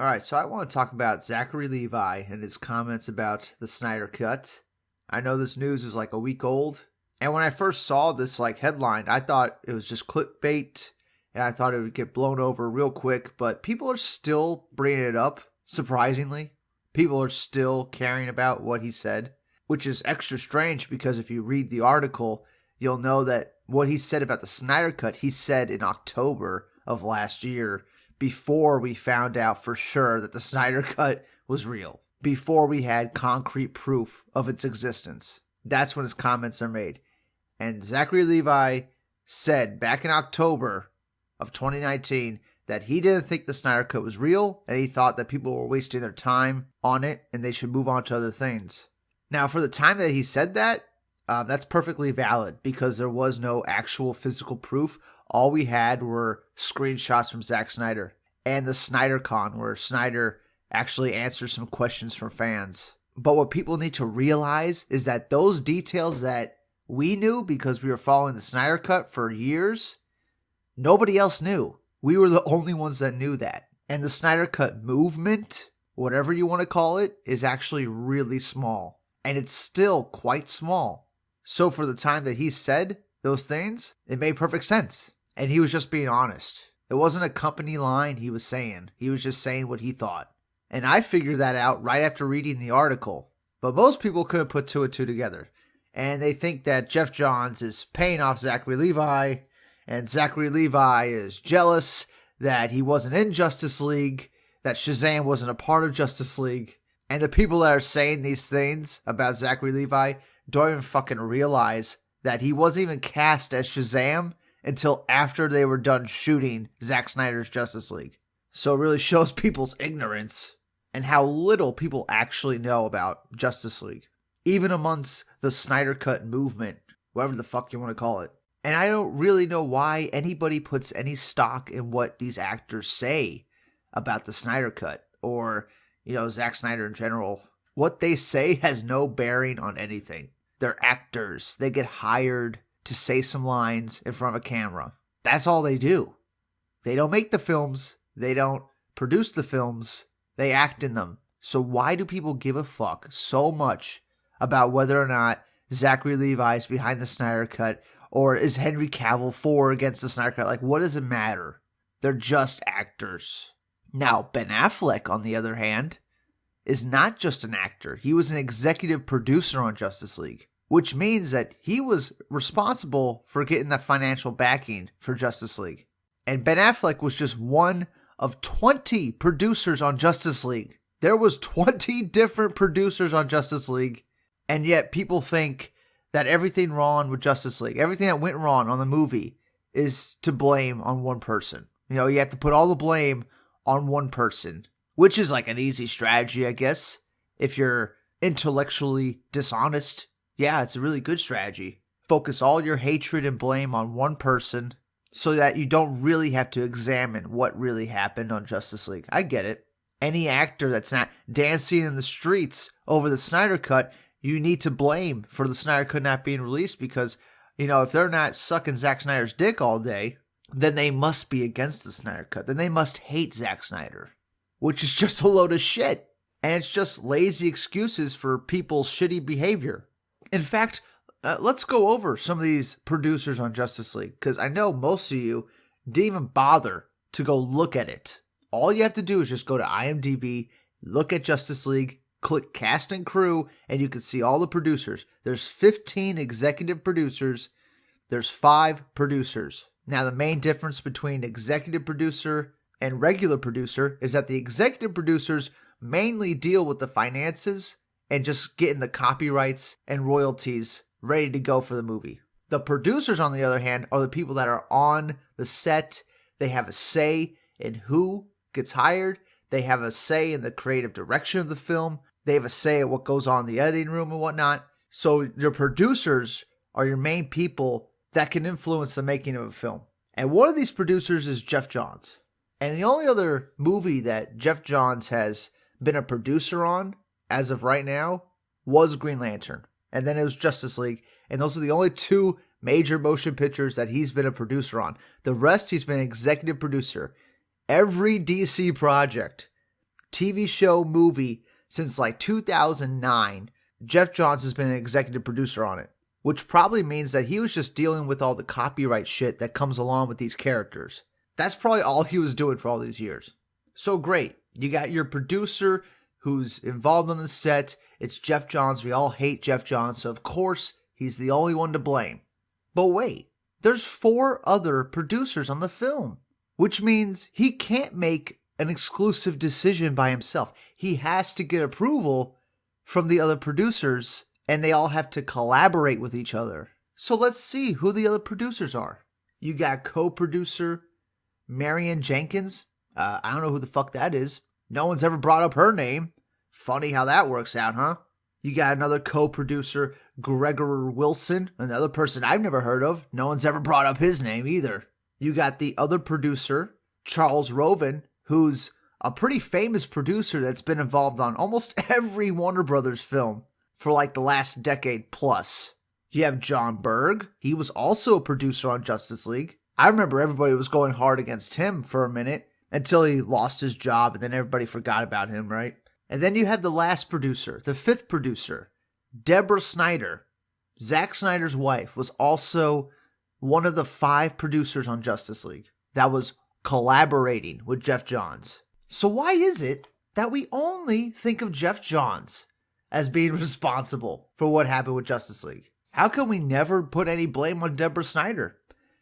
All right, so I want to talk about Zachary Levi and his comments about the Snyder Cut. I know this news is like a week old, and when I first saw this headline, I thought it was just clickbait, and I thought it would get blown over real quick, but people are still bringing it up, surprisingly. People are still caring about what he said, which is extra strange because if you read the article, you'll know that what he said about the Snyder Cut, he said in October of last year, before we found out for sure that the Snyder Cut was real, before we had concrete proof of its existence. That's when his comments are made. And Zachary Levi said back in October of 2019 that he didn't think the Snyder Cut was real, and he thought that people were wasting their time on it and they should move on to other things. Now, for the time that he said that, that's perfectly valid because there was no actual physical proof. All we had were screenshots from Zack Snyder and the Snyder Con, where Snyder actually answers some questions from fans. But what people need to realize is that those details that we knew because we were following the Snyder Cut for years, nobody else knew. We were the only ones that knew that. And the Snyder Cut movement, whatever you want to call it, is actually really small. And it's still quite small. So for the time that he said those things, it made perfect sense. And he was just being honest. It wasn't a company line he was saying. He was just saying what he thought. And I figured that out right after reading the article. But most people couldn't put two and two together. And they think that Jeff Johns is paying off Zachary Levi. And Zachary Levi is jealous that he wasn't in Justice League. That Shazam wasn't a part of Justice League. And the people that are saying these things about Zachary Levi don't even fucking realize that he wasn't even cast as Shazam until after they were done shooting Zack Snyder's Justice League. So it really shows people's ignorance and how little people actually know about Justice League. Even amongst the Snyder Cut movement, whatever the fuck you want to call it. And I don't really know why anybody puts any stock in what these actors say about the Snyder Cut or, Zack Snyder in general. What they say has no bearing on anything. They're actors. They get hired to say some lines in front of a camera. That's all they do. They don't make the films. They don't produce the films. They act in them. So why do people give a fuck so much about whether or not Zachary Levi is behind the Snyder Cut or is Henry Cavill for or against the Snyder Cut? What does it matter? They're just actors. Now, Ben Affleck, on the other hand, is not just an actor. He was an executive producer on Justice League, which means that he was responsible for getting that financial backing for Justice League. And Ben Affleck was just one of 20 producers on Justice League. There was 20 different producers on Justice League, and yet people think that everything wrong with Justice League, everything that went wrong on the movie is to blame on one person. You have to put all the blame on one person, which is like an easy strategy, I guess. If you're intellectually dishonest, yeah, it's a really good strategy. Focus all your hatred and blame on one person so that you don't really have to examine what really happened on Justice League. I get it. Any actor that's not dancing in the streets over the Snyder Cut, you need to blame for the Snyder Cut not being released because, if they're not sucking Zack Snyder's dick all day, then they must be against the Snyder Cut. Then they must hate Zack Snyder, which is just a load of shit. And it's just lazy excuses for people's shitty behavior. In fact, let's go over some of these producers on Justice League, because I know most of you didn't even bother to go look at it. All you have to do is just go to IMDb, look at Justice League, click cast and crew, and you can see all the producers. There's 15 executive producers. There's 5 producers. Now, the main difference between executive producer and regular producer is that the executive producers mainly deal with the finances and just getting the copyrights and royalties ready to go for the movie. The producers, on the other hand, are the people that are on the set. They have a say in who gets hired. They have a say in the creative direction of the film. They have a say in what goes on in the editing room and whatnot. So your producers are your main people that can influence the making of a film. And one of these producers is Jeff Johns. And the only other movie that Jeff Johns has been a producer on, as of right now, was Green Lantern. And then it was Justice League. And those are the only 2 major motion pictures that he's been a producer on. The rest, he's been an executive producer. Every DC project TV show, movie since like 2009, Jeff Johns has been an executive producer on it, which probably means that he was just dealing with all the copyright shit that comes along with these characters. That's probably all he was doing for all these years. So great. You got your producer who's involved on the set. It's Jeff Johns. We all hate Jeff Johns, so of course he's the only one to blame. But wait, there's 4 other producers on the film, which means he can't make an exclusive decision by himself. He has to get approval from the other producers, and they all have to collaborate with each other. So let's see who the other producers are. You got co-producer Marion Jenkins. I don't know who the fuck that is. No one's ever brought up her name. Funny how that works out, huh? You got another co-producer, Gregor Wilson, another person I've never heard of. No one's ever brought up his name either. You got the other producer, Charles Roven, who's a pretty famous producer that's been involved on almost every Warner Brothers film for like the last decade plus. You have John Berg. He was also a producer on Justice League. I remember everybody was going hard against him for a minute until he lost his job, and then everybody forgot about him, right? And then you have the last producer, the 5th producer, Deborah Snyder. Zack Snyder's wife was also one of the 5 producers on Justice League that was collaborating with Jeff Johns. So why is it that we only think of Jeff Johns as being responsible for what happened with Justice League? How can we never put any blame on Deborah Snyder?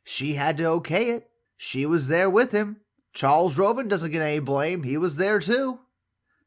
She had to okay it. She was there with him. Charles Roven doesn't get any blame. He was there too.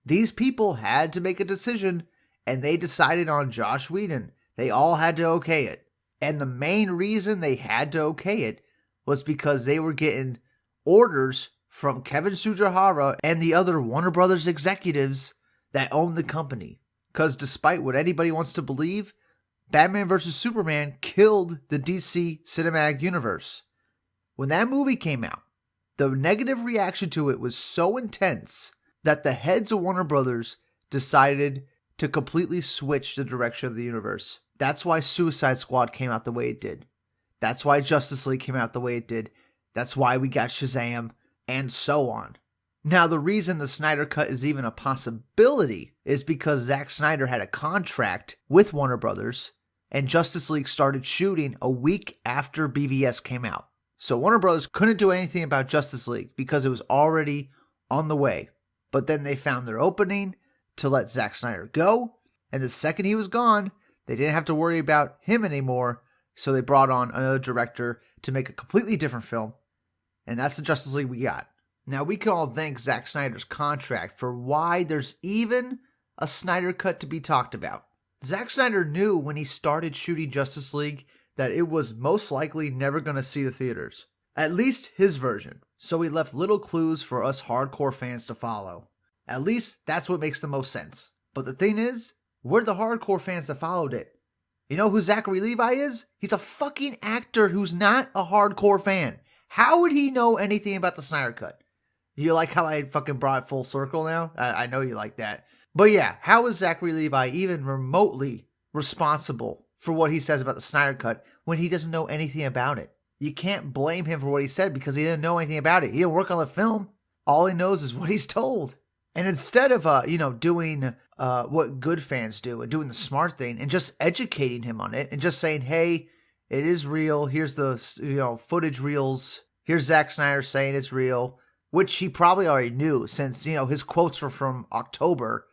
These people had to make a decision, and they decided on Joss Whedon. They all had to okay it. And the main reason they had to okay it was because they were getting orders from Kevin Tsujihara and the other Warner Brothers executives that own the company. Because despite what anybody wants to believe, Batman vs. Superman killed the DC cinematic universe. When that movie came out, the negative reaction to it was so intense that the heads of Warner Brothers decided to completely switch the direction of the universe. That's why Suicide Squad came out the way it did. That's why Justice League came out the way it did. That's why we got Shazam, and so on. Now, the reason the Snyder Cut is even a possibility is because Zack Snyder had a contract with Warner Brothers, and Justice League started shooting a week after BVS came out. So Warner Brothers couldn't do anything about Justice League because it was already on the way. But then they found their opening to let Zack Snyder go, and the second he was gone, they didn't have to worry about him anymore, so they brought on another director to make a completely different film, and that's the Justice League we got. Now, we can all thank Zack Snyder's contract for why there's even a Snyder Cut to be talked about. Zack Snyder knew when he started shooting Justice League that it was most likely never going to see the theaters. At least his version. So he left little clues for us hardcore fans to follow. At least that's what makes the most sense. But the thing is, we're the hardcore fans that followed it. You know who Zachary Levi is? He's a fucking actor who's not a hardcore fan. How would he know anything about the Snyder Cut? You like how I fucking brought it full circle now? I know you like that. But yeah, how is Zachary Levi even remotely responsible for what he says about the Snyder Cut when he doesn't know anything about it? You can't blame him for what he said because he didn't know anything about it. He didn't work on the film. All he knows is what he's told. And instead of, doing what good fans do and doing the smart thing and just educating him on it and just saying, hey, it is real. Here's the, footage reels. Here's Zack Snyder saying it's real, which he probably already knew since, his quotes were from October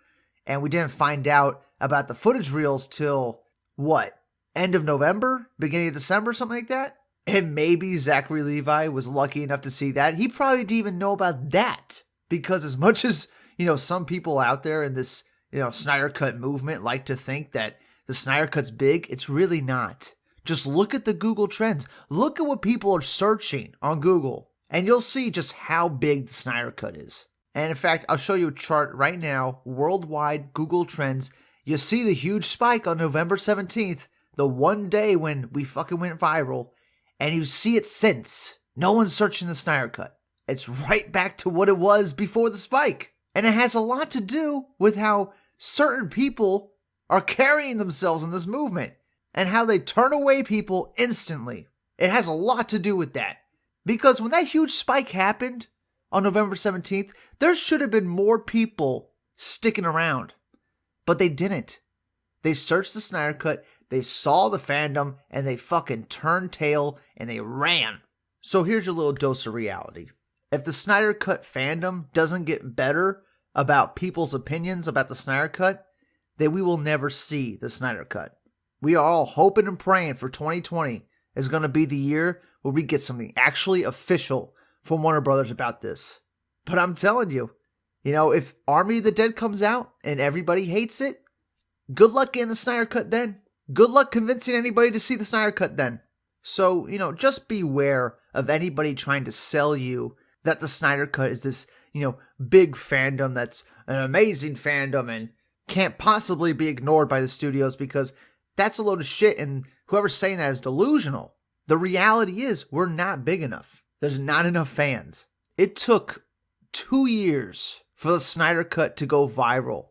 and we didn't find out about the footage reels till what? End of November? Beginning of December? Something like that? And maybe Zachary Levi was lucky enough to see that. He probably didn't even know about that because as much as, some people out there in this, Snyder Cut movement like to think that the Snyder Cut's big, it's really not. Just look at the Google Trends. Look at what people are searching on Google, and you'll see just how big the Snyder Cut is. And in fact, I'll show you a chart right now, worldwide Google Trends. You see the huge spike on November 17th, the one day when we fucking went viral, and you see it since. No one's searching the Snyder Cut. It's right back to what it was before the spike. And it has a lot to do with how certain people are carrying themselves in this movement and how they turn away people instantly. It has a lot to do with that. Because when that huge spike happened, on November 17th, there should have been more people sticking around. But they didn't. They searched the Snyder Cut, they saw the fandom, and they fucking turned tail and they ran. So here's your little dose of reality. If the Snyder Cut fandom doesn't get better about people's opinions about the Snyder Cut, then we will never see the Snyder Cut. We are all hoping and praying for 2020 is going to be the year where we get something actually official from Warner Brothers about this. But I'm telling you, if Army of the Dead comes out and everybody hates it, good luck getting the Snyder Cut then. Good luck convincing anybody to see the Snyder Cut then. So, just beware of anybody trying to sell you that the Snyder Cut is this, big fandom that's an amazing fandom and can't possibly be ignored by the studios, because that's a load of shit, and whoever's saying that is delusional. The reality is we're not big enough. There's not enough fans. It took 2 years for the Snyder Cut to go viral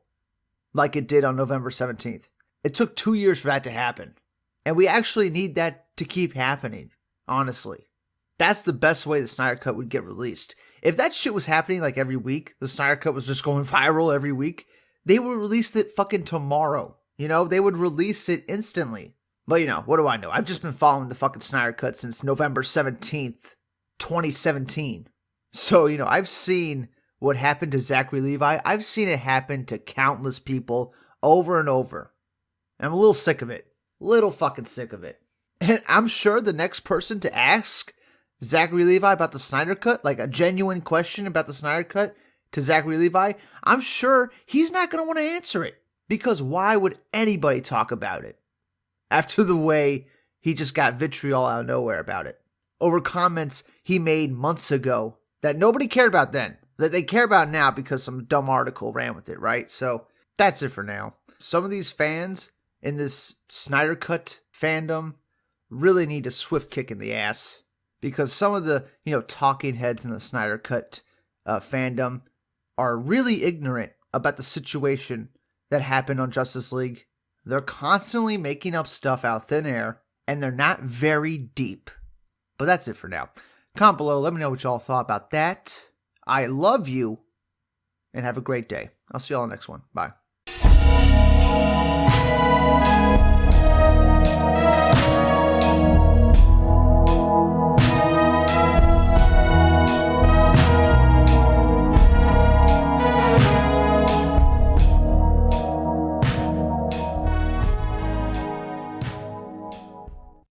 like it did on November 17th. It took 2 years for that to happen. And we actually need that to keep happening, honestly. That's the best way the Snyder Cut would get released. If that shit was happening like every week, the Snyder Cut was just going viral every week, they would release it fucking tomorrow. They would release it instantly. But what do I know? I've just been following the fucking Snyder Cut since November 17th, 2017. So, I've seen what happened to Zachary Levi. I've seen it happen to countless people over and over. And I'm a little sick of it. Little fucking sick of it. And I'm sure the next person to ask Zachary Levi about the Snyder Cut, like a genuine question about the Snyder Cut to Zachary Levi, I'm sure he's not going to want to answer it. Because why would anybody talk about it after the way he just got vitriol out of nowhere about it? Over comments he made months ago that nobody cared about then, that they care about now because some dumb article ran with it, right? So that's it for now. Some of these fans in this Snyder Cut fandom really need a swift kick in the ass, because some of the, talking heads in the Snyder Cut fandom are really ignorant about the situation that happened on Justice League. They're constantly making up stuff out thin air, and they're not very deep. But that's it for now. Comment below, let me know what y'all thought about that. I love you, and have a great day. I'll see y'all on the next one. Bye.